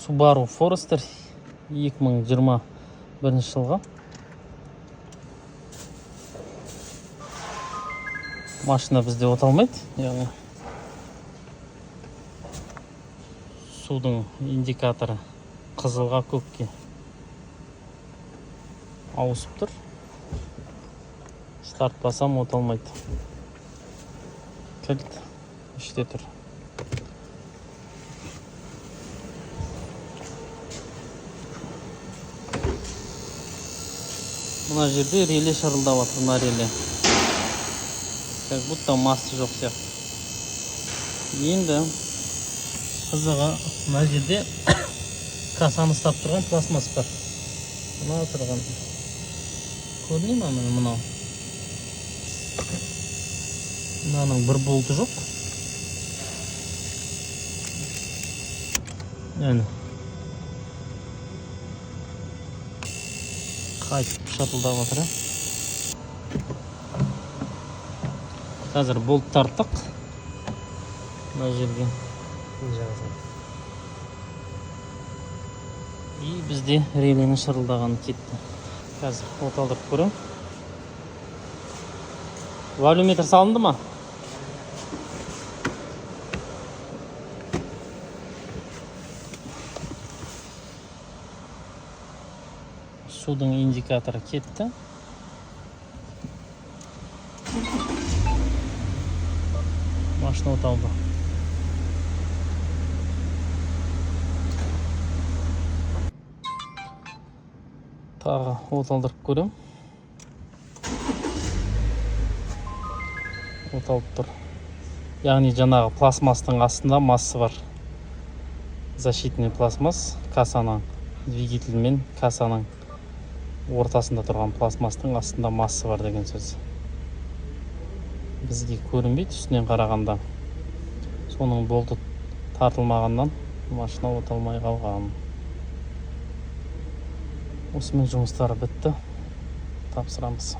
Subaru Forester 2021 жылғы. Машина бізде оталмайды, яғни судың индикаторы қызылға көкке ауысып тұр. Старт басам оталмайды. Кілт іште тұр. Мына жерде реле шырылдап жатыр, мына реле. Как будто массы жоқ сияқты. Енді қызығы мына жерде касаны ұстап тұрған пластмасс бар. Мына тұрған. Көріне ме мынау? Мынаның бір болты жоқ. Әне. Қайтып шатылдап жатыр. Қазір болт тарттық. Мына жерге и бізде релені шырылдағаны кетті. Қазір оталдырып көрем. Валюметр салынды ма? Судың индикаторы кетті. Машина оталды. Тағы оталдырып көрем. Оталып тұр. Яғни жаңағы пластмастың астында массы бар. Защитный пластмасс, касаның двигатель мен касаның ортасында тұрған пластмастың астында массы бар деген сөз. Бізге көрінбейді үстінен қарағанда. Соның болты тартылмағаннан машина оталмай қалған. Осымен жұмыстары бітті. Тапсырамыз.